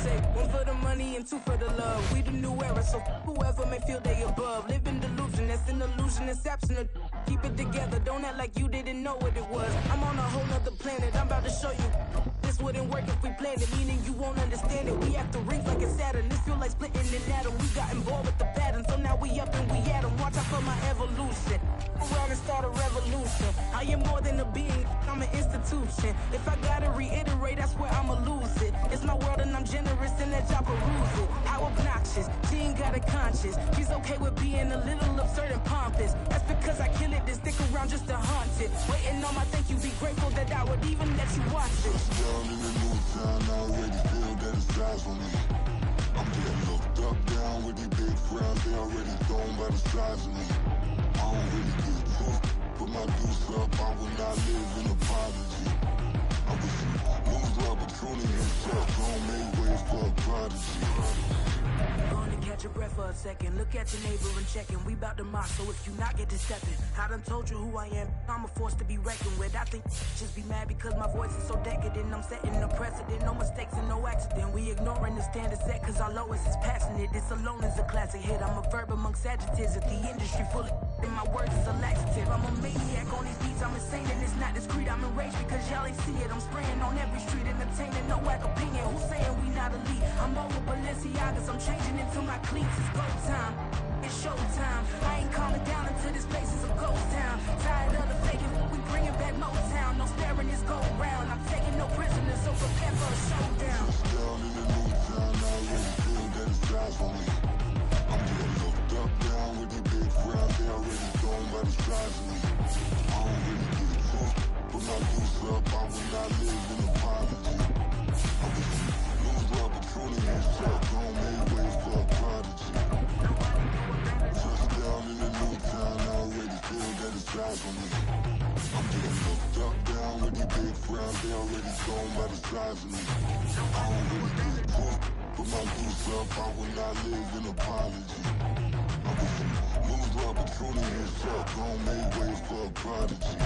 say one for the money and two for the love. We the new era, so whoever may feel they above. Live in delusion, that's an illusion, it's absent. Keep it together, don't act like you didn't know what it was. I'm on a whole nother planet, I'm about to show you. This wouldn't work if we planned it, meaning you won't understand it. We have to rings like a Saturn, this feel like splitting an atom. We got involved with the pattern, so now we up and we at 'em. Watch out for my evolution, around and start a revolution. I am more than a being, I'm an institution. If I gotta reiterate, that's where I'ma lose it. It's my world and I'm generous and that y'all peruse it. How obnoxious, she ain't got a conscience. She's okay with being a little absurd and pompous. That's because I kill it, then stick around just to haunt it. Waiting on my thank you, be grateful that I would even let you watch it. Down in the new town, I already feel that it's eyes on me. I'm getting looked up, down with these big frowns, they already thrown by the size of me. I don't really get took, put my deuce up, I will not live in apology. I wish you lose the opportunity himself, don't make ways for a prodigy. Gonna catch your breath for a second. Look at your neighbor and checking. We bout to mock, so if you not get to stepping. I done told you who I am. I'm a force to be reckoned with. I think just be mad because my voice is so decadent. I'm setting a precedent. No mistakes and no accident. We ignoring the standard set cause our lowest is passionate. This alone is a classic hit. I'm a verb amongst adjectives. If the industry full of and my words is a laxative. I'm a maniac on these beats. I'm insane and it's not discreet. I'm enraged because y'all ain't see it. I'm spraying on every street, entertaining no whack opinion. Who's saying we not elite? I'm over Balenciagas. I'm changing into my cleats. It's go time. It's show time. I ain't calming down until this place is a ghost town. Tired of the faking. We bringing back Motown. No staring this go round. I'm taking no prisoners, so prepare for a showdown. Down in the new town, I already feel that it's eyes on me. I'm getting looked up, down with these big frowns, they already thrown by the size of me. I don't really get took, put my deuce up, I will not live in apology. I wish you lose the opportunity yourself, don't make ways for a prodigy. Touchdown in the new town, I already feel that it's eyes on me. I'm getting looked up, down with these big frowns, they already thrown by the size of me. I don't really get took, put my deuce up, I will not live in apology. I wish you lose the opportunity yourself, don't make ways for a prodigy.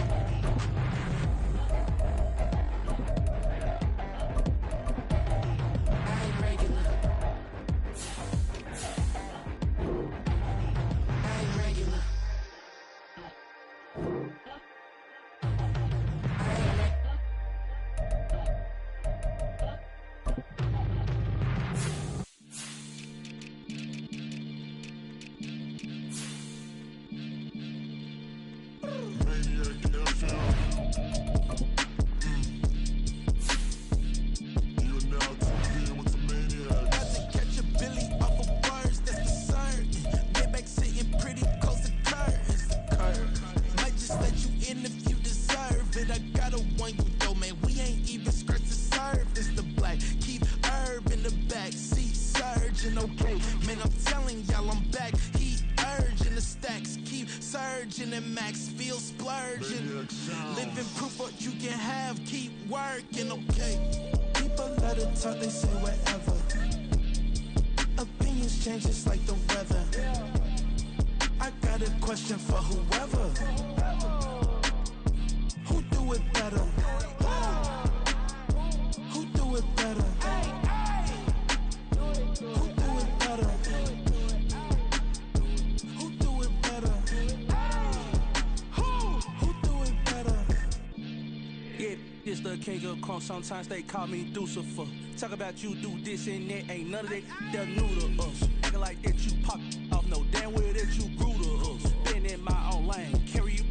Sometimes they call me Lucifer. Talk about you do this and that, ain't none of that they're new to us. Acting like that you pop off, no damn well that you grew to us. Been in my own lane, carry you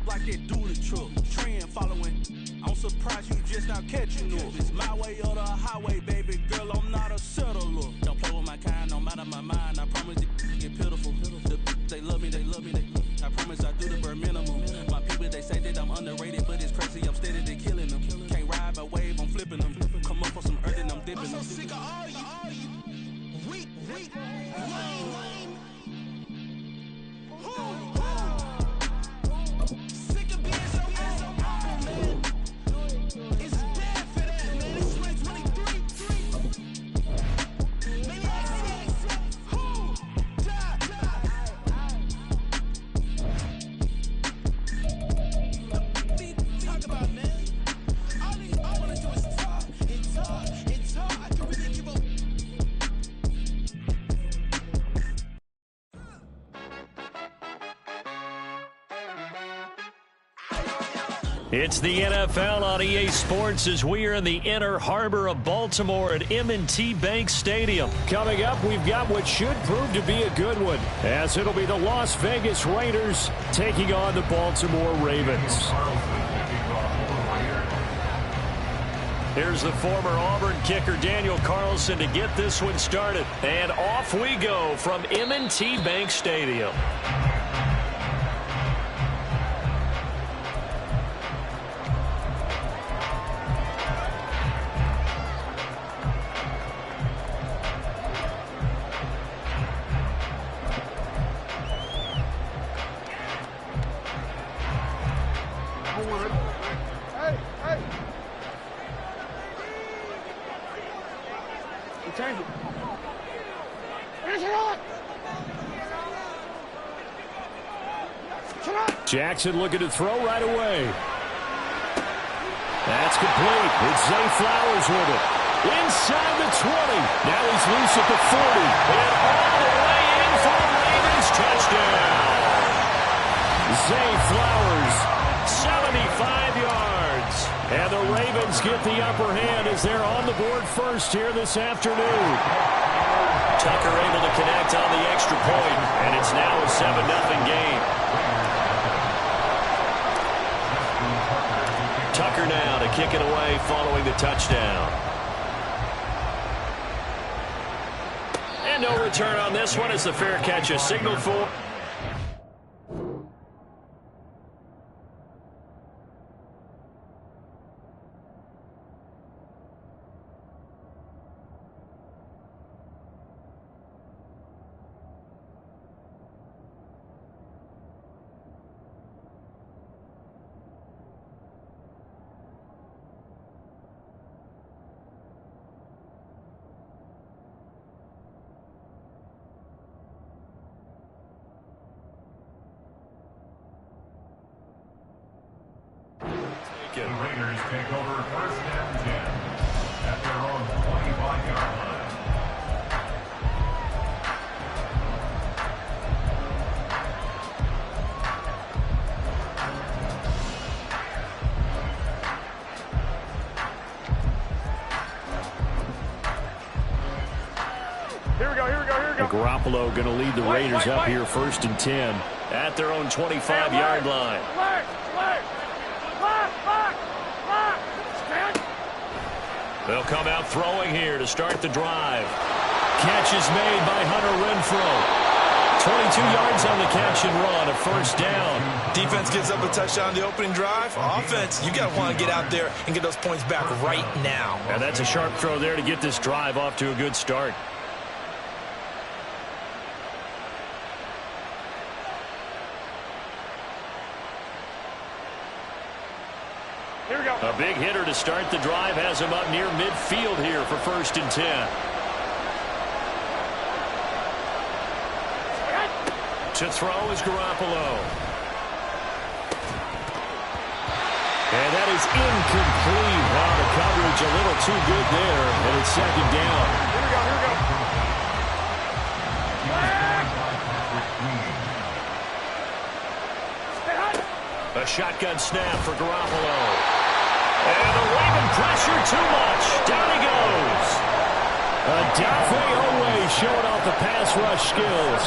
like that do the truck. Trend following, I'm surprised you just now catching up. It's my way or the highway, baby girl, I'm not a settler. Don't play with my kind, no matter my mind, I promise it get pitiful. They love me, they love me, they love me. I promise I do the bare minimum. My people, they say that I'm underrated, but it's crazy, I'm steady, they killing them. Can't ride my wave, I'm flipping them. Come up for some earth and I'm dipping them. I'm so sick of all you weak, lame. Sick of being so awful, man. It's bad for that, man. This is like 23. Maniacs, who? Die. Talk about, man. All I wanna do is talk and talk and talk. I can really give a It's the NFL on EA Sports as we are in the inner harbor of Baltimore at M&T Bank Stadium. Coming up, we've got what should prove to be a good one, as it'll be the Las Vegas Raiders taking on the Baltimore Ravens. Here's the former Auburn kicker Daniel Carlson to get this one started. And off we go from M&T Bank Stadium. Jackson looking to throw right away. That's complete. It's Zay Flowers with it. Inside the 20. Now he's loose at the 40. And all the way in for the Ravens touchdown. Zay Flowers, 75 yards. And the Ravens get the upper hand as they're on the board first here this afternoon. Tucker able to connect on the extra point, and it's now a 7-0 game. Tucker now to kick it away following the touchdown. And no return on this one as the fair catch is signaled for. The Raiders take over first and 10 at their own 25-yard line. Here we go. Garoppolo going to lead the Raiders up here first and 10. At their own 25-yard line. They'll come out throwing here to start the drive. Catch is made by Hunter Renfrow. 22 yards on the catch and run, a first down. Defense gives up a touchdown on the opening drive. Offense, you got to want to get out there and get those points back right now. And that's a sharp throw there to get this drive off to a good start. A big hitter to start the drive has him up near midfield here for first and 10. To throw is Garoppolo. And that is incomplete. Wow, the coverage a little too good there, and it's second down. Here we go. A shotgun snap for Garoppolo. And the Raven pressure too much. Down he goes. Dafe always showing off the pass rush skills.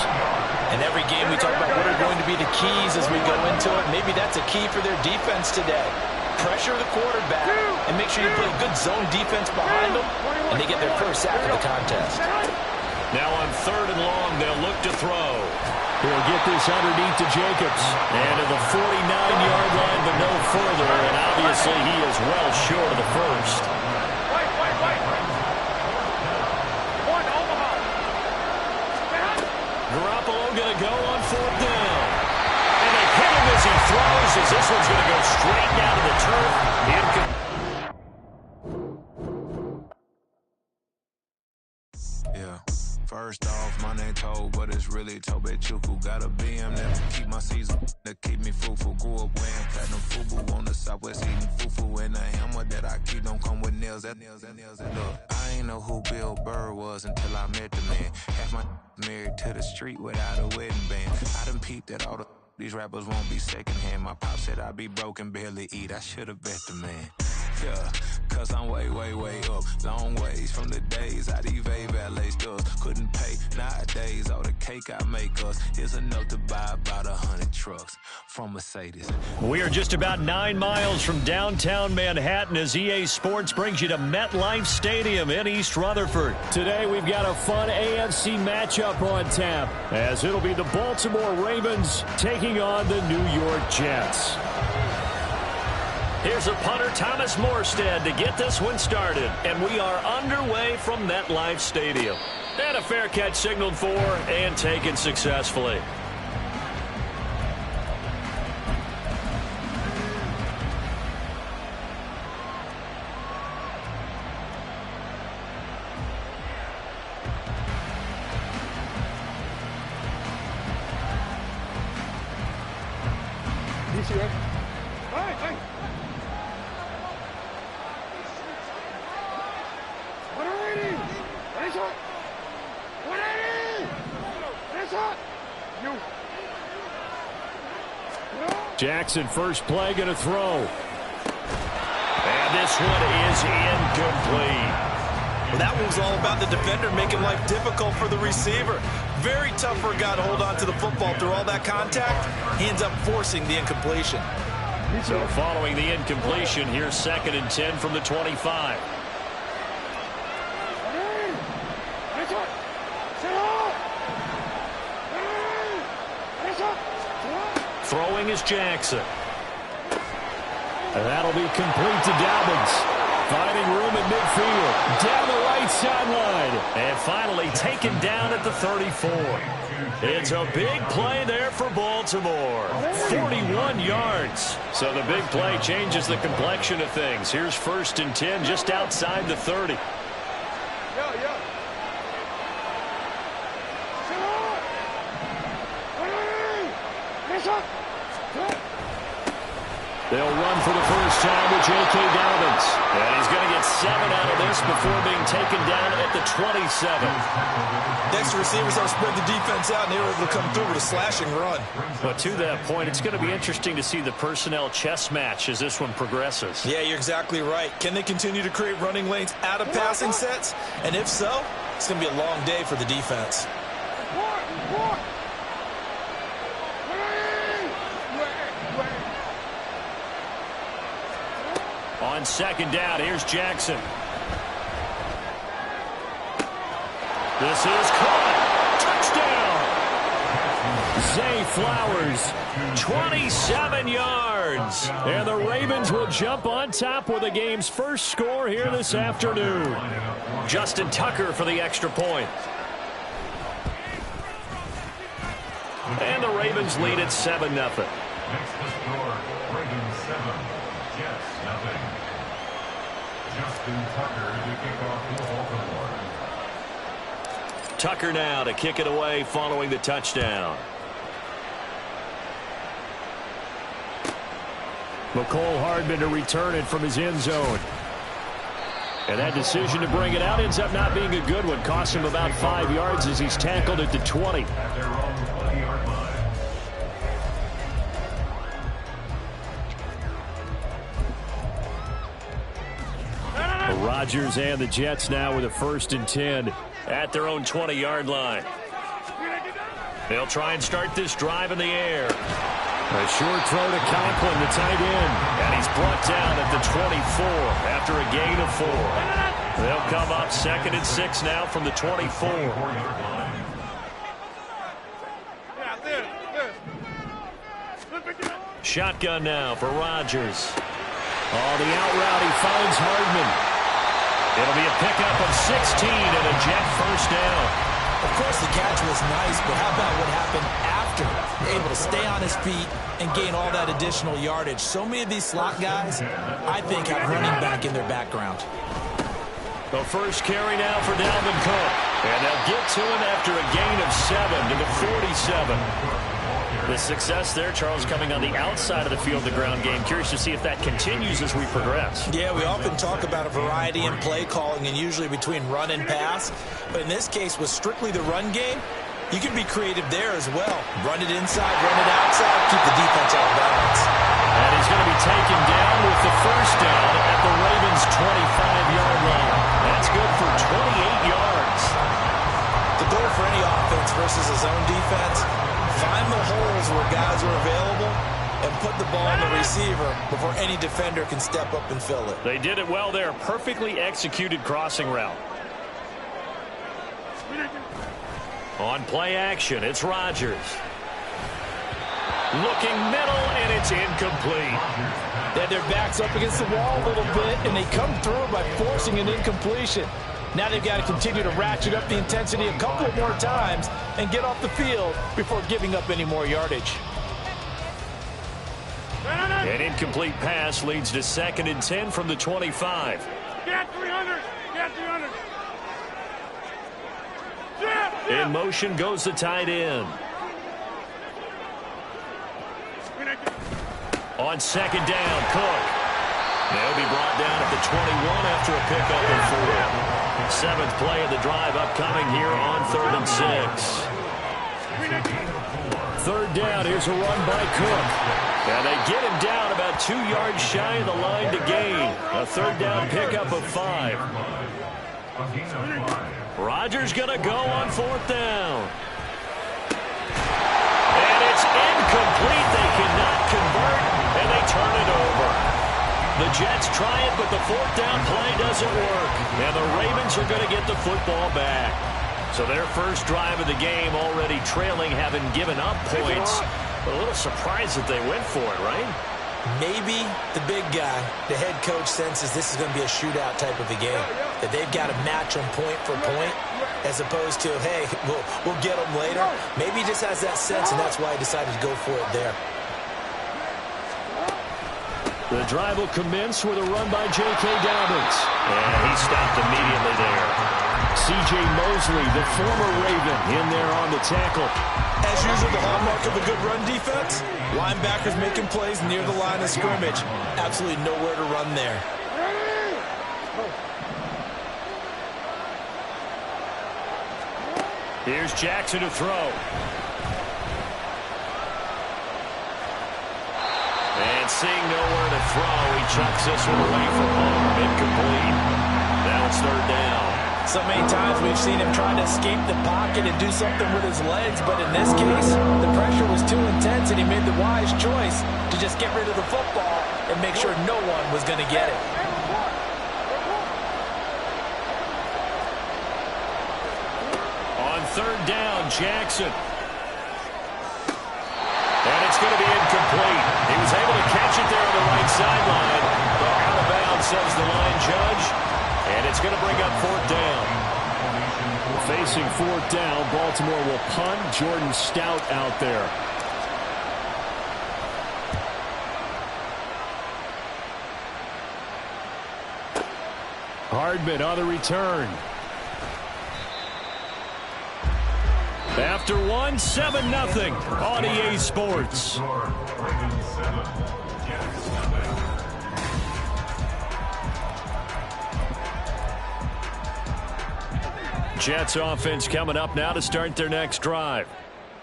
In every game we talk about what are going to be the keys as we go into it. Maybe that's a key for their defense today. Pressure the quarterback and make sure you play good zone defense behind them, and they get their first sack of the contest. Now on third and long, they'll look to throw. He'll get this underneath to Jacobs. And to the 49-yard line, but no further. And obviously he is well short of the first. Garoppolo going to go on fourth down. And they hit him as he throws, as this one's going to go straight down to the turf. First off, my name Toad, but it's really Tobe Chuku. Got a BM that keep my season, that keep me fruitful. Grew up wearing platinum FUBU on the southwest eating fufu. And the hammer that I keep don't come with nails. Look, I ain't know who Bill Burr was until I met the man. Half my married to the street without a wedding band. I done peeped at all the These rappers won't be secondhand. My pop said I'd be broke and barely eat. I should've bet the man. Yeah, cause I'm way, way, way up. Long ways from the days I evade valet stores. Couldn't pay nowadays. All the cake I make us is enough to buy about 100 trucks from Mercedes. We are just about 9 miles from downtown Manhattan as EA Sports brings you to MetLife Stadium in East Rutherford. Today we've got a fun AFC matchup on tap as it'll be the Baltimore Ravens taking on the New York Jets. Here's a punter, Thomas Morstead, to get this one started. And we are underway from MetLife Stadium. And a fair catch signaled for and taken successfully. Jackson, first play, going to throw. And this one is incomplete. Well, that one was all about the defender making life difficult for the receiver. Very tough for a guy to hold on to the football through all that contact. He ends up forcing the incompletion. So following the incompletion, here's 2nd and 10 from the 25. Throwing is Jackson. And that'll be complete to Dobbins. Finding room at midfield. Down the right sideline. And finally taken down at the 34. It's a big play there for Baltimore. 41 yards. So the big play changes the complexion of things. Here's 1st and 10 just outside the 30. They'll run for the first time with J.K. Dobbins. And he's going to get 7 out of this before being taken down at the 27. Next receivers have spread the defense out, and they were able to come through with a slashing run. But to that point, it's going to be interesting to see the personnel chess match as this one progresses. Yeah, you're exactly right. Can they continue to create running lanes out of passing sets? And if so, it's going to be a long day for the defense. On 2nd down, here's Jackson. This is caught. Touchdown. Zay Flowers, 27 yards. And the Ravens will jump on top with the game's first score here this afternoon. Justin Tucker for the extra point. And the Ravens lead at 7-0. Next to score, Ravens 7, Jets 0. Justin Tucker to kick off for Baltimore. Tucker now to kick it away following the touchdown. McCole Hardman to return it from his end zone. And that decision to bring it out ends up not being a good one. Costs him about 5 yards as he's tackled at the 20. At their own 20-yard line. Rodgers and the Jets now with a 1st and 10 at their own 20-yard line. They'll try and start this drive in the air. A short throw to Conklin, the tight end. And he's brought down at the 24 after a gain of 4. They'll come up 2nd and 6 now from the 24. Shotgun now for Rodgers. Oh, the out route, he finds Hardman. It'll be a pickup of 16 and a Jet first down. Of course, the catch was nice, but how about what happened after? Able to stay on his feet and gain all that additional yardage. So many of these slot guys, I think, have running back in their background. The first carry now for Dalvin Cook. And they'll get to him after a gain of 7 to the 47. The success there, Charles, coming on the outside of the field, the ground game. Curious to see if that continues as we progress. Yeah, we often talk about a variety in play calling and usually between run and pass. But in this case, with strictly the run game, You can be creative there as well. Run it inside, run it outside, keep the defense off balance. And he's going to be taken down with the first down at the Ravens' 25-yard line. That's good for 28 yards. The goal for any offense versus a zone defense, find the holes where guys are available and put the ball on the receiver before any defender can step up and fill it. They did it well there. Perfectly executed crossing route. On play action, it's Rodgers. Looking middle, and it's incomplete. They had their backs up against the wall a little bit, and they come through by forcing an incompletion. Now they've got to continue to ratchet up the intensity a couple more times and get off the field before giving up any more yardage. An incomplete pass leads to 2nd and 10 from the 25. Get 300! Get 300! In motion goes the tight end. On 2nd down, Cook. They'll be brought down at the 21 after a pickup of 4. 7th play of the drive upcoming here on 3rd and 6. 3rd down, here's a run by Cook. And they get him down about 2 yards shy of the line to gain. A 3rd down pickup of 5. Rodgers going to go on 4th down. And it's incomplete. They cannot convert, and they turn it over. The Jets try it, but the 4th down play doesn't work. And the Ravens are going to get the football back. So their first drive of the game already trailing, having given up points. But a little surprised that they went for it, right? Maybe the big guy, the head coach, senses this is going to be a shootout type of a game. That they've got to match them point for point as opposed to, hey, we'll get them later. Maybe he just has that sense, and that's why he decided to go for it there. The drive will commence with a run by J.K. Dobbins. And he stopped immediately there. C.J. Mosley, the former Raven, in there on the tackle. As usual, the hallmark of a good run defense, linebackers making plays near the line of scrimmage. Absolutely nowhere to run there. Here's Jackson to throw. And seeing nowhere to throw, he chucks this one away from home. Incomplete. Now it's 3rd down. So many times we've seen him trying to escape the pocket and do something with his legs, but in this case, the pressure was too intense, and he made the wise choice to just get rid of the football and make sure no one was going to get it. On 3rd down, Jackson. And it's going to be incomplete. He was able to catch it there on the right sideline. But out of bounds, says the line judge. And it's going to bring up 4th down. Facing 4th down, Baltimore will punt. Jordan Stout out there. Hardman on the return. After 1, 7-0 on EA Sports. Jets offense coming up now to start their next drive.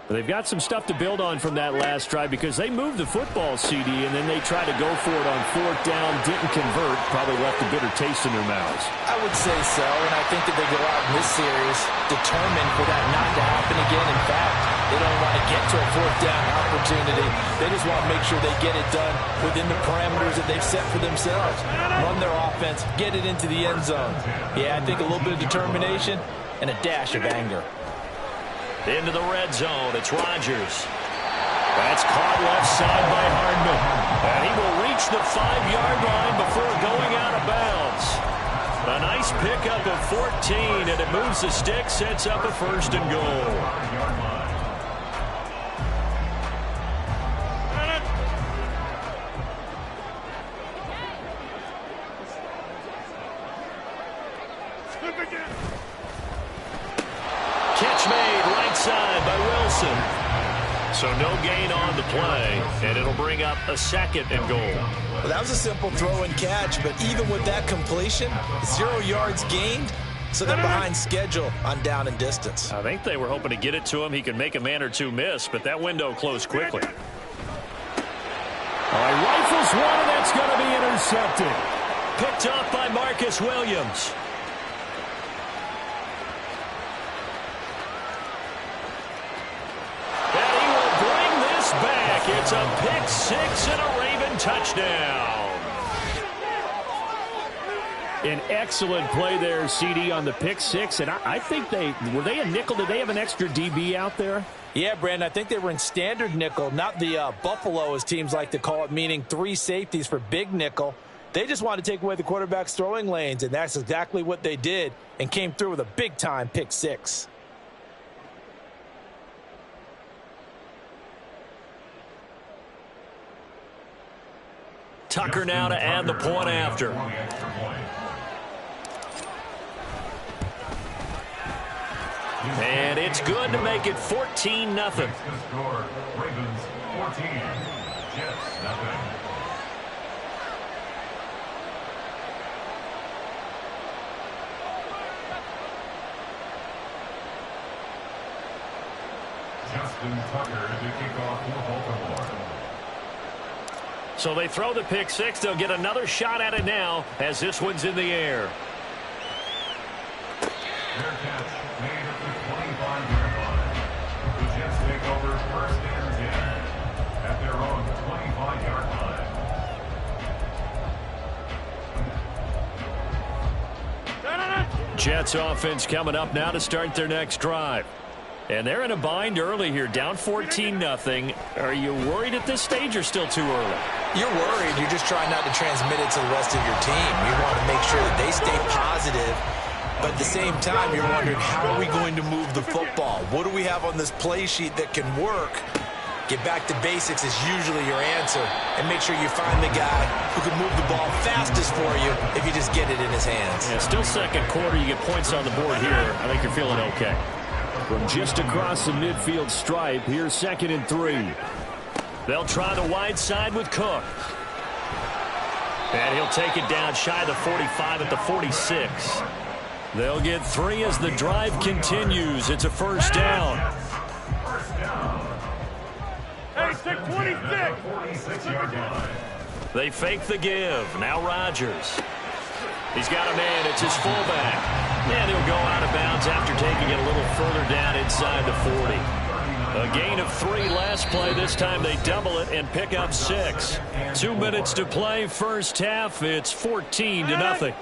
They've got some stuff to build on from that last drive because they moved the football, CD, and then they tried to go for it on 4th down, didn't convert, probably left a bitter taste in their mouths. I would say so, and I think that they go out in this series determined for that not to happen again. In fact, they don't want to get to a 4th down opportunity. They just want to make sure they get it done within the parameters that they've set for themselves. Run their offense, get it into the end zone. Yeah, I think a little bit of determination and a dash of anger. Into the red zone, it's Rodgers. That's caught left side by Hardman. And he will reach the 5-yard line before going out of bounds. A nice pickup of 14, and it moves the stick, sets up a 1st and goal. Catch made right side by Wilson. So no gain on the play, and it'll bring up a 2nd and goal. Well, that was a simple throw and catch, but even with that completion, 0 yards gained, so they're behind schedule on down and distance. I think they were hoping to get it to him. He could make a man or two miss, but that window closed quickly. All right, rifles one, and that's going to be intercepted. Picked off by Marcus Williams. And he will bring this back. It's a pick six and a Raven touchdown. An excellent play there, CD, on the pick six. And I think were they a nickel? Did they have an extra DB out there? Yeah, Brandon, I think they were in standard nickel, not the Buffalo, as teams like to call it, meaning 3 safeties for big nickel. They just wanted to take away the quarterback's throwing lanes, and that's exactly what they did and came through with a big-time pick six. Tucker now to add the point after. And it's good to make it 14-0. Ravens 14, Jets 0. Justin Tucker to kick off for Baltimore. So they throw the pick six. They'll get another shot at it now as this one's in the air. Their catch made at the 25-yard line. The Jets take over first and 10 at their own 25-yard line. Jets offense coming up now to start their next drive. And they're in a bind early here, down 14-0. Are you worried at this stage or still too early? You're worried. You're just trying not to transmit it to the rest of your team. You want to make sure that they stay positive. But at the same time, you're wondering, how are we going to move the football? What do we have on this play sheet that can work? Get back to basics is usually your answer. And make sure you find the guy who can move the ball fastest for you if you just get it in his hands. Yeah, still second quarter. You get points on the board here. I think you're feeling okay. From just across the midfield stripe, here's 2nd and 3. They'll try the wide side with Cook. And he'll take it down shy of the 45 at the 46. They'll get 3 as the drive continues. It's a first down. Hey, 626. 46-yard line. They fake the give. Now Rodgers. He's got a man. It's his fullback. And he'll go out of bounds after taking it a little further down inside the 40. A gain of 3 last play. This time they double it and pick up 6. 2 minutes to play first half. It's 14-0.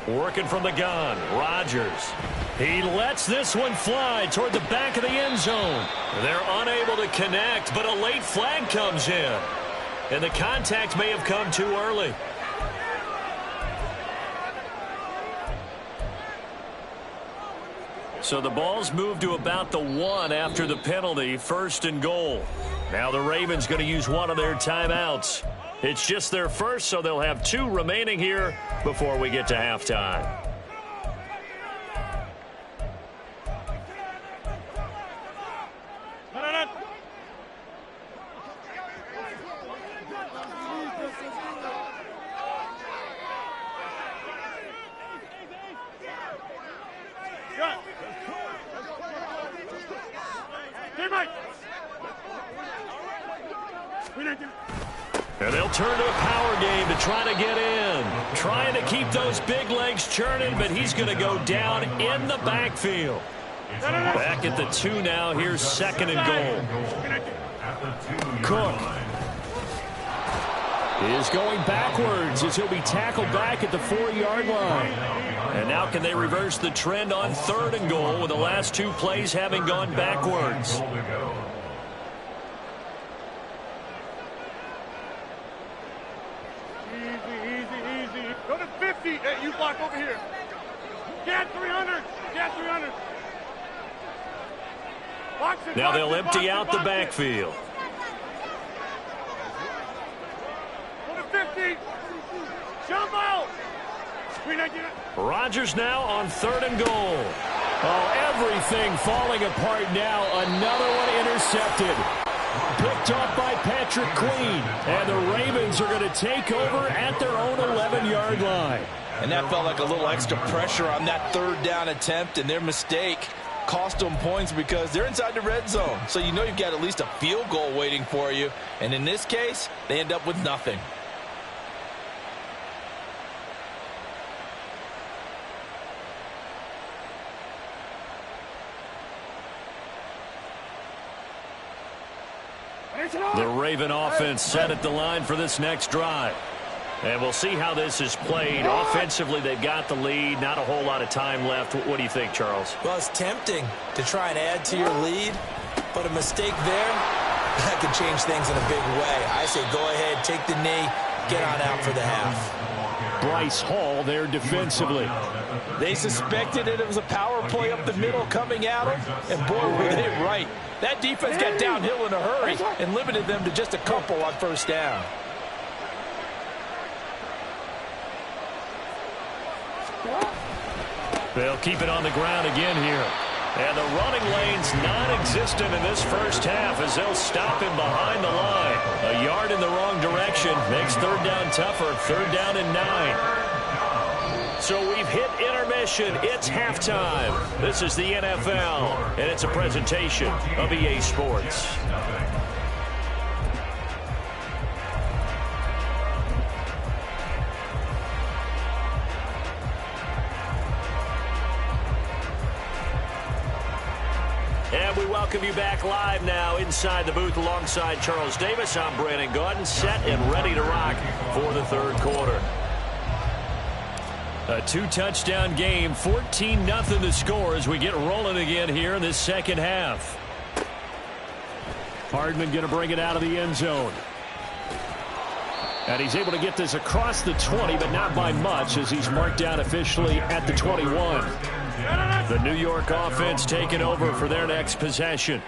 Working from the gun, Rodgers. He lets this one fly toward the back of the end zone. They're unable to connect, but a late flag comes in. And the contact may have come too early. So the ball's moved to about the 1 after the penalty, 1st and goal. Now the Ravens going to use one of their timeouts. It's just their first, so they'll have 2 remaining here before we get to halftime. And they'll turn to a power game to try to get in. Trying to keep those big legs churning, but he's going to go down in the backfield. Back at the 2 now. Here's 2nd and goal. Cook is going backwards as he'll be tackled back at the 4-yard line. And now can they reverse the trend on 3rd and goal with the last 2 plays having gone backwards? Go to 50. Hey, you block over here. Get 300. Get 300. Box it, Now box they'll it, empty box out it, the box it. backfield. Go to 50. Jump out. 319. Rodgers now on 3rd and goal. Oh, everything falling apart now. Another one intercepted. picked off by Patrick Queen. And the Ravens are going to take over at their own 11-yard line. And that felt like a little extra pressure on that third down attempt, and their mistake cost them points because they're inside the red zone. So you know you've got at least a field goal waiting for you. And in this case, they end up with nothing. The Raven offense set at the line for this next drive. And we'll see how this is played. Offensively, they've got the lead. Not a whole lot of time left. What do you think, Charles? Well, it's tempting to try and add to your lead, but a mistake there, that could change things in a big way. I say go ahead, take the knee, get on out for the half. Bryce Hall there defensively. They suspected it was a power play up the middle coming at them, and boy, were they right. That defense got downhill in a hurry and limited them to just a couple on first down. They'll keep it on the ground again here. And the running lane's non-existent in this first half as they'll stop him behind the line. A yard in the wrong direction makes third down tougher. Third down and 9. So we've hit intermission. It's halftime. This is the NFL, and it's a presentation of EA Sports. And we welcome you back live now inside the booth alongside Charles Davis. I'm Brandon Gaudin, set and ready to rock for the third quarter. A 2-touchdown game, 14-0 the score as we get rolling again here in this second half. Hardman going to bring it out of the end zone. And he's able to get this across the 20, but not by much as he's marked down officially at the 21. The New York offense taking over for their next possession.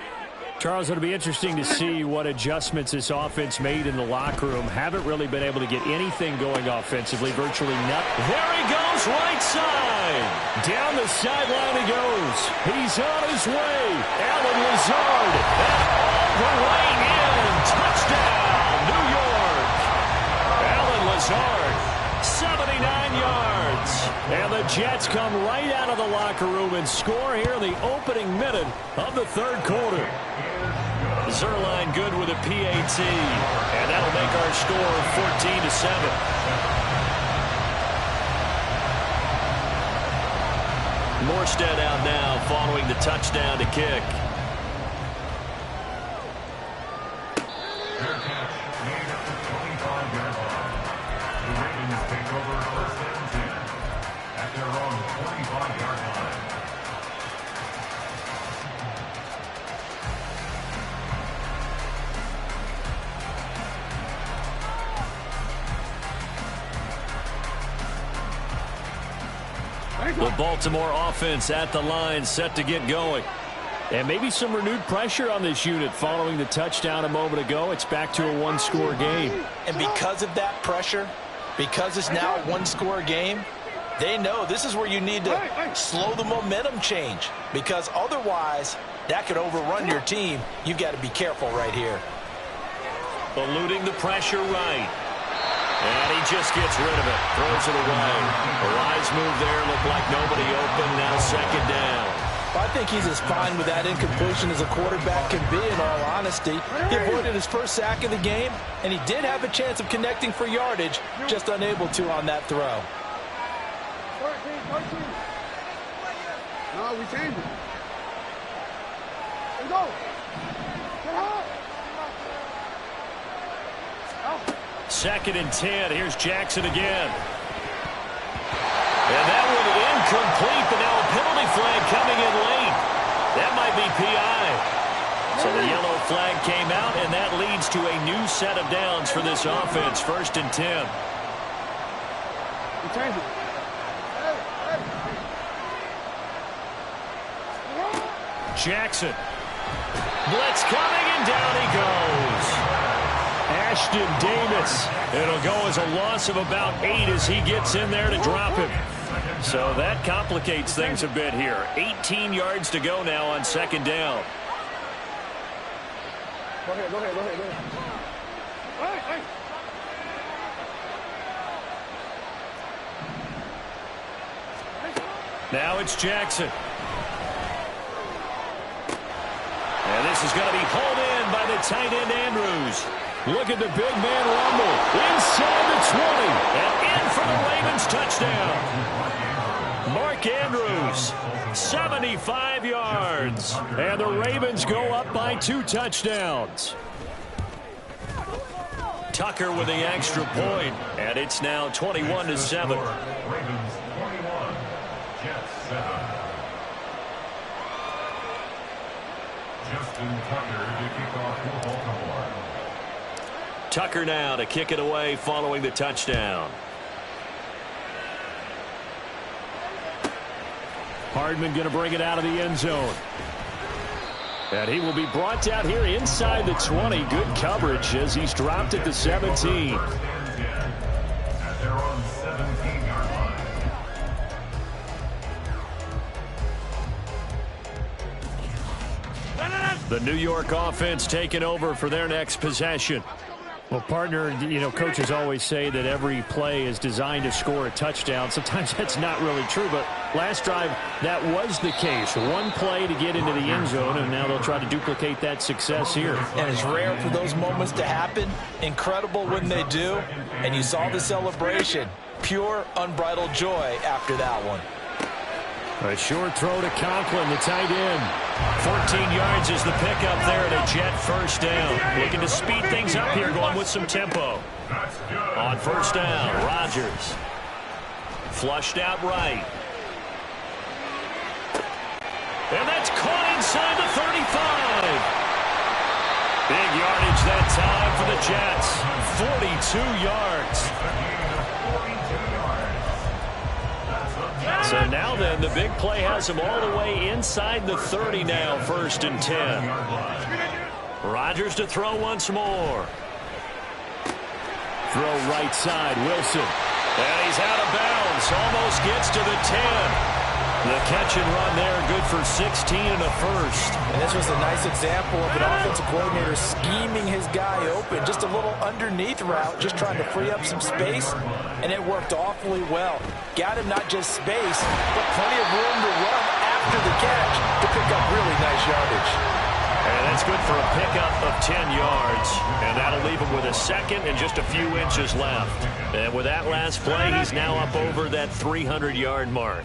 Charles, it'll be interesting to see what adjustments this offense made in the locker room. Haven't really been able to get anything going offensively, virtually nothing. There he goes, right side. Down the sideline he goes. He's on his way. Allen Lazard. And all the way in. Touchdown, New York. Allen Lazard, 79 yards. And the Jets come right out of the locker room and score here in the opening minute of the third quarter. Zerline good with a PAT. And that'll make our score 14-7. Morstead out now following the touchdown to kick. Their catch made at the 25-yard line. The Ravens take over first and 10 at their own 25-yard line. The Baltimore offense at the line set to get going. And maybe some renewed pressure on this unit following the touchdown a moment ago. It's back to a one-score game. And because of that pressure, because it's now a one-score game, they know this is where you need to slow the momentum change, because otherwise that could overrun your team. You've got to be careful right here. Eluding the pressure right. And he just gets rid of it. Throws it away. A wise move there. Looked like nobody open. Now second down. I think he's as fine with that incompletion as a quarterback can be, in all honesty. He avoided his first sack of the game, and he did have a chance of connecting for yardage, just unable to on that throw. 13. No, we changed it. Let's go. Get home. Second and 10. Here's Jackson again. And that one incomplete, but now a penalty flag coming in late. That might be PI. So the yellow flag came out, and that leads to a new set of downs for this offense. First and 10. Jackson. Blitz coming, and down he goes. Ashton Davis. It'll go as a loss of about 8 as he gets in there to drop him. So that complicates things a bit here. 18 yards to go now on second down. Go ahead. Hey. Now it's Jackson. And this is going to be hauled in by the tight end Andrews. Look at the big man rumble. Inside the 20. And in for the Ravens touchdown. Mark Andrews, 75 yards. And the Ravens go up by 2 touchdowns. Tucker with the extra point. And it's now 21-7. Ravens 21, Jets 7. Justin Tucker to kick off for Baltimore. Tucker now to kick it away following the touchdown. Hardman going to bring it out of the end zone. And he will be brought down here inside the 20. Good coverage as he's dropped at the 17. At their own 17-yard line. The New York offense taking over for their next possession. Well, partner, coaches always say that every play is designed to score a touchdown. Sometimes that's not really true, but last drive, that was the case. One play to get into the end zone, and now they'll try to duplicate that success here. And it's rare for those moments to happen. Incredible when they do. And you saw the celebration. Pure, unbridled joy after that one. A short throw to Conklin, the tight end. 14 yards is the pickup there at a Jet first down. Looking to speed things up here, going with some tempo. On first down, Rodgers. Flushed out right. And that's caught inside the 35. Big yardage that time for the Jets. 42 yards. So now then, the big play has him all the way inside the 30 now, 1st and 10. Rodgers to throw once more. Throw right side, Wilson. And he's out of bounds, almost gets to the 10. The catch and run there, good for 16 and a first. And this was a nice example of an offensive coordinator scheming his guy open. Just a little underneath route, just trying to free up some space, and it worked awfully well. Got him not just space, but plenty of room to run after the catch to pick up really nice yardage. And that's good for a pickup of 10 yards. And that'll leave him with a second and just a few inches left. And with that last play, he's now up over that 300-yard mark.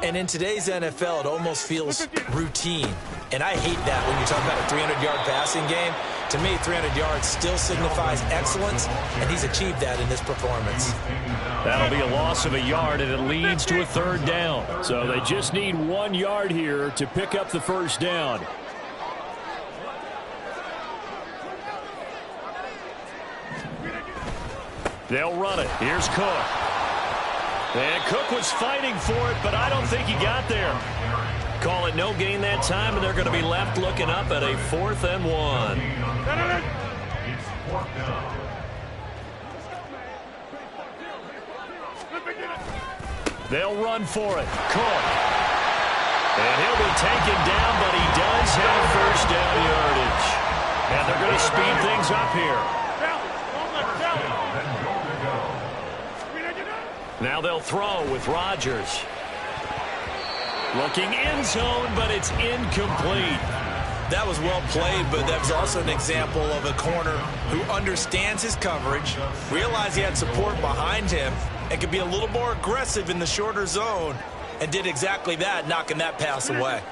And in today's NFL, it almost feels routine. And I hate that when you talk about a 300-yard passing game. To me, 300 yards still signifies excellence, and he's achieved that in this performance. That'll be a loss of a yard, and it leads to a 3rd down. So they just need 1 yard here to pick up the first down. They'll run it. Here's Cook. And Cook was fighting for it, but I don't think he got there. Call it no gain that time, and they're going to be left looking up at a 4th and 1. It's 4th down. They'll run for it. Cook. And he'll be taken down, but he does have first down yardage. And they're going to speed things up here. Now they'll throw with Rodgers. Looking end zone, but it's incomplete. That was well played, but that was also an example of a corner who understands his coverage, realized he had support behind him, and could be a little more aggressive in the shorter zone, and did exactly that, knocking that pass away.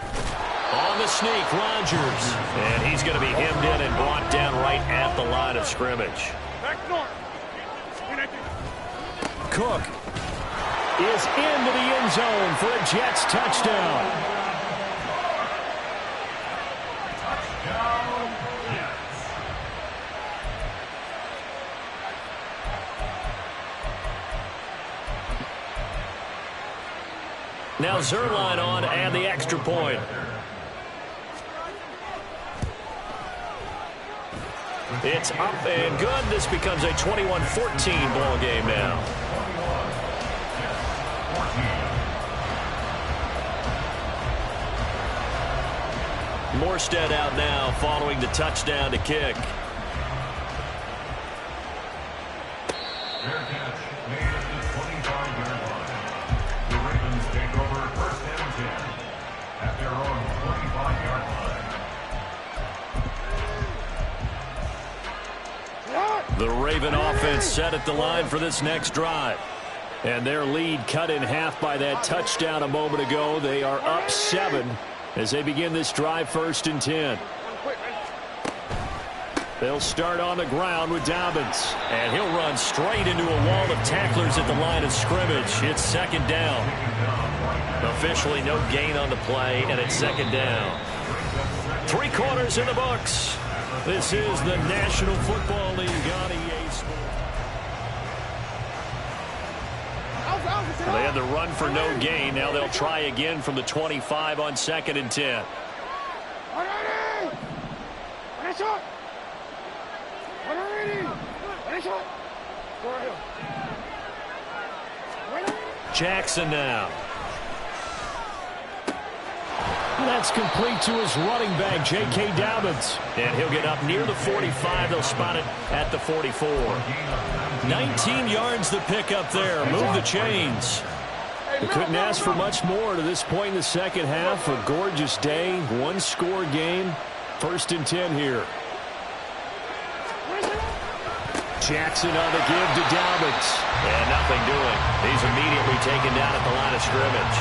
On the sneak, Rodgers. And he's going to be hemmed in and brought down right at the line of scrimmage. Cook is into the end zone for a Jets touchdown. Now Zerline on and the extra point. It's up and good. This becomes a 21-14 ball game now. Morstead out now following the touchdown to kick. Fair catch made at the 25-yard line. The Ravens take over first and 10 at their own 25-yard line. The Raven offense set at the line for this next drive. And their lead cut in half by that touchdown a moment ago. They are up 7 as they begin this drive, 1st and 10. They'll start on the ground with Dobbins. And he'll run straight into a wall of tacklers at the line of scrimmage. It's 2nd down. Officially no gain on the play, and it's 2nd down. 3 quarters in the books. This is the National Football League on EA Sports. They had the run for no gain. Now they'll try again from the 25 on 2nd and 10. Jackson now. That's complete to his running back, J.K. Dobbins. And he'll get up near the 45. They'll spot it at the 44. 19 yards the pick up there. Move the chains. They couldn't ask for much more to this point in the second half. A gorgeous day, 1-score game. 1st and 10 here. Jackson on the give to Dobbins. And nothing doing. He's immediately taken down at the line of scrimmage.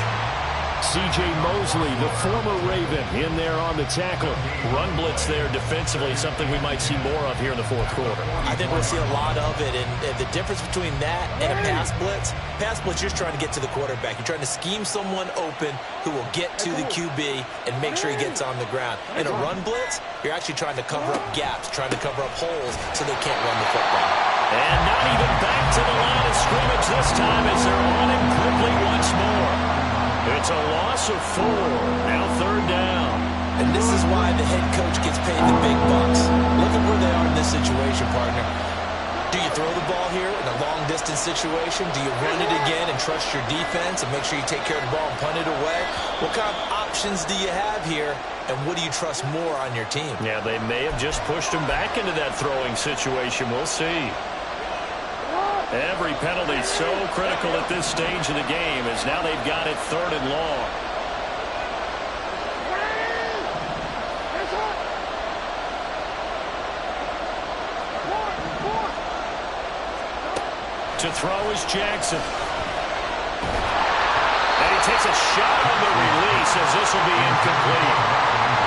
C.J. Mosley, the former Raven, in there on the tackle. Run blitz there defensively, something we might see more of here in the 4th quarter. I think we'll see a lot of it, and the difference between that and a pass blitz, you're just trying to get to the quarterback. You're trying to scheme someone open who will get to the QB and make sure he gets on the ground. In a run blitz, you're actually trying to cover up gaps, trying to cover up holes so they can't run the football. And not even back to the line of scrimmage this time as they're on him quickly once more. It's a loss of 4. Now 3rd down. And this is why the head coach gets paid the big bucks. Look at where they are in this situation, partner. Do you throw the ball here in a long-distance situation? Do you run it again and trust your defense and make sure you take care of the ball and punt it away? What kind of options do you have here, and what do you trust more on your team? Yeah, they may have just pushed him back into that throwing situation. We'll see. Every penalty so critical at this stage of the game as now they've got it 3rd and long. To throw is Jackson. And he takes a shot on the release as this will be incomplete.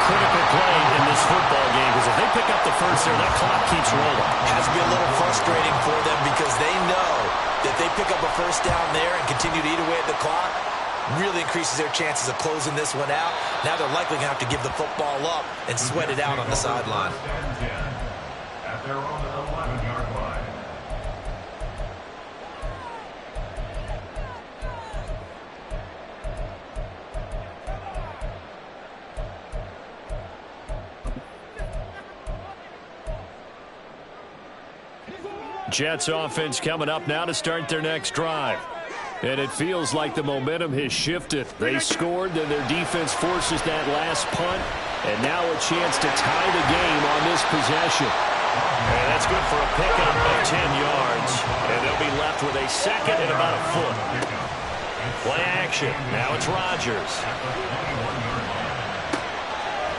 Critical play in this football game because if they pick up the first there, that clock keeps rolling. Has to be a little frustrating for them because they know that they pick up a first down there and continue to eat away at the clock, really increases their chances of closing this one out. Now they're likely going to have to give the football up and sweat it out on the sideline. At their own 11-yard line. Jets offense coming up now to start their next drive. And it feels like the momentum has shifted. They scored, then their defense forces that last punt. And now a chance to tie the game on this possession. And that's good for a pickup of 10 yards. And they'll be left with a 2nd and about a foot. Play action. Now it's Rodgers.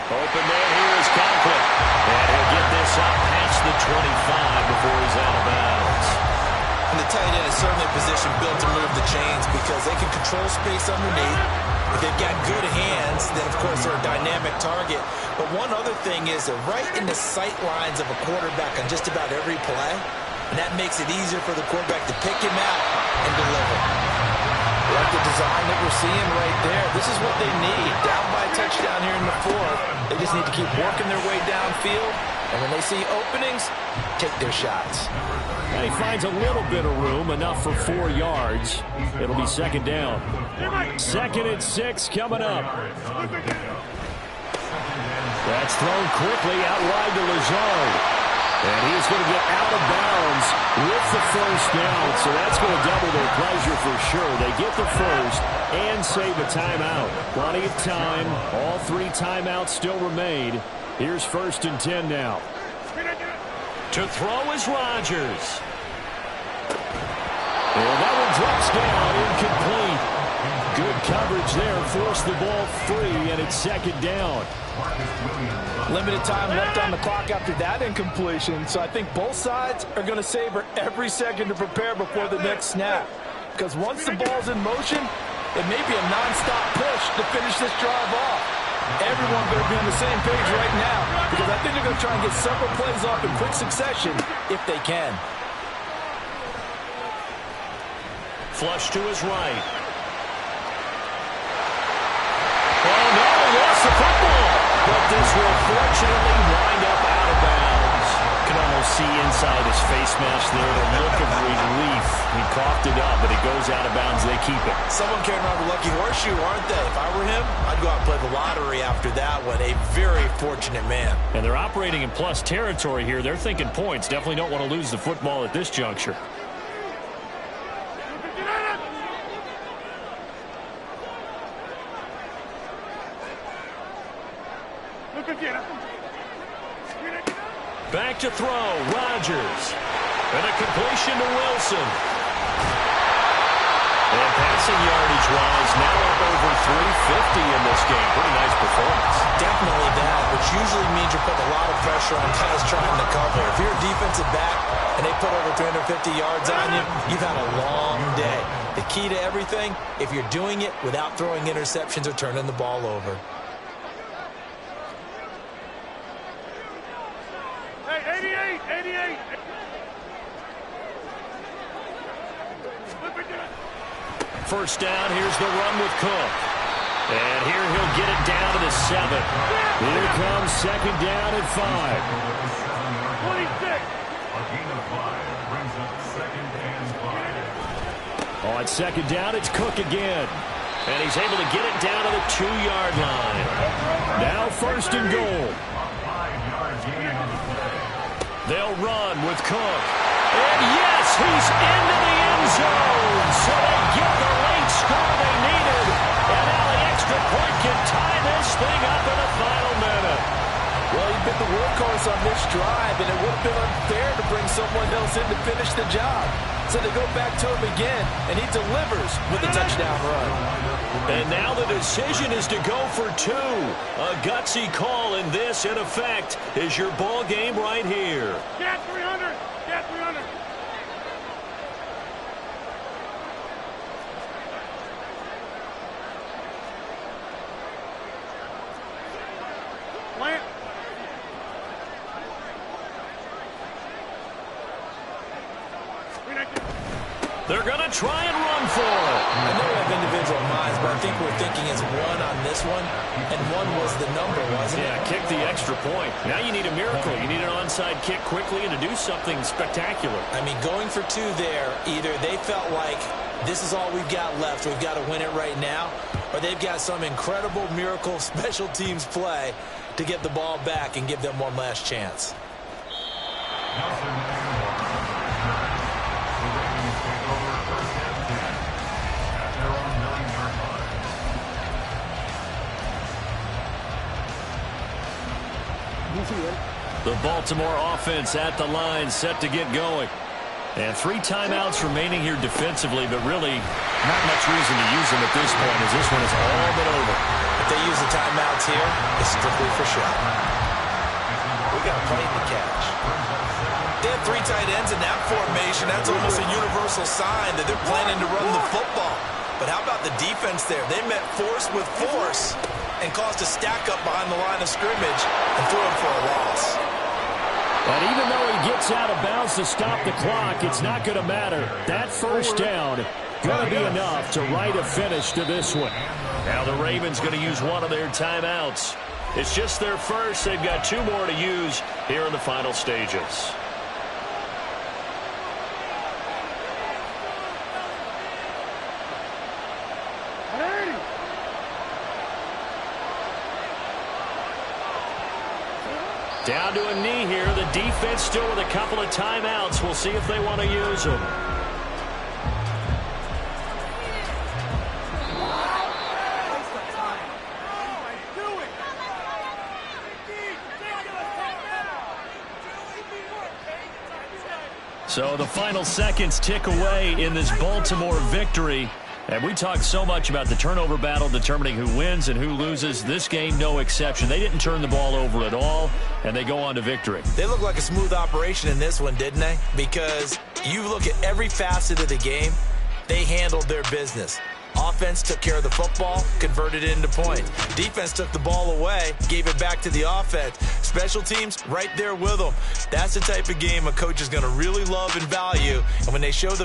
Open man here is Conklin. And he'll get this up past the 25 before he's out of bounds. And the tight end is certainly a position built to move the chains because they can control space underneath. If they've got good hands, then of course they're a dynamic target. But one other thing is they're right in the sight lines of a quarterback on just about every play. And that makes it easier for the quarterback to pick him out and deliver. Like the design that we're seeing right there. This is what they need. Down by a touchdown here in the 4th. They just need to keep working their way downfield. And when they see openings, take their shots. And he finds a little bit of room, enough for 4 yards. It'll be 2nd down. 2nd and 6 coming up. That's thrown quickly out wide to Lazard. And he's going to get out of bounds with the first down. So that's going to double their pleasure for sure. They get the first and save a timeout. Plenty of time. All 3 timeouts still remain. Here's 1st and 10 now. To throw is Rodgers. And that one drops down, incomplete. Good coverage there, forced the ball free, and it's 2nd down. Limited time left on the clock after that incompletion, so I think both sides are going to savor every second to prepare before the next snap. Because once the ball's in motion, it may be a non-stop push to finish this drive off. Everyone better be on the same page right now, because I think they're going to try and get several plays off in quick succession if they can. Flush to his right. Oh, no, he lost the football. But this will fortunately wind up out of bounds. You can almost see inside his face mask there the look of relief. He coughed it up, but it goes out of bounds. They keep it. Someone carrying around the lucky horseshoe, aren't they? If I were him, I'd go out and play the lottery after that one. A very fortunate man. And they're operating in plus territory here. They're thinking points. Definitely don't want to lose the football at this juncture. Back to throw, Rodgers. And a completion to Wilson. And passing yardage-wise, now up over 350 in this game. Pretty nice performance. Definitely that, which usually means you're putting a lot of pressure on guys trying to cover. If you're a defensive back and they put over 350 yards on you, you've had a long day. The key to everything, if you're doing it without throwing interceptions or turning the ball over. Hey, 88. First down, here's the run with Cook. And here he'll get it down to the 7. Here comes 2nd down at 5. 26. A gain of 5 brings up 2nd and 5. On 2nd down, it's Cook again. And he's able to get it down to the 2-yard line. Now 1st and goal. A 5-yard gain on the play. They'll run with Cook. And yes, he's into the end zone. So they get the late score they needed. And now the extra point can tie this thing up in the final minute. Well, he's been the workhorse on this drive, and it would have been unfair to bring someone else in to finish the job. So they go back to him again, and he delivers with a touchdown run. And now the decision is to go for 2. A gutsy call, and this, in effect, is your ball game right here. Get 300. Get 300. Plant. They're going to try and run for it. I know we have individual minds, but I think we're thinking it's 1 on this one, and 1 was the number, wasn't it? Yeah, kick the extra point. Now you need a miracle. You need an onside kick quickly and to do something spectacular. I mean, going for 2 there, either they felt like this is all we've got left, we've got to win it right now, or they've got some incredible miracle special teams play to get the ball back and give them one last chance. The Baltimore offense at the line, set to get going. And 3 timeouts remaining here defensively, but really not much reason to use them at this point, as this one is all but over. If they use the timeouts here, it's strictly for show. We got plenty to catch. They have 3 tight ends in that formation. That's almost a universal sign that they're planning to run the football. But how about the defense there? They met force with force and caused a stack up behind the line of scrimmage and threw him for a loss. And even though he gets out of bounds to stop the clock, it's not going to matter. That first down going to be enough to write a finish to this one. Now the Ravens going to use one of their timeouts. It's just their first. They've got 2 more to use here in the final stages. Down to a knee here. The defense still with a couple of timeouts. We'll see if they want to use them. So the final seconds tick away in this Baltimore victory. And we talked so much about the turnover battle determining who wins and who loses. This game, no exception. They didn't turn the ball over at all, and they go on to victory. They look like a smooth operation in this one, didn't they? Because you look at every facet of the game, they handled their business. Offense took care of the football, converted it into points. Defense took the ball away, gave it back to the offense. Special teams, right there with them. That's the type of game a coach is going to really love and value. And when they show the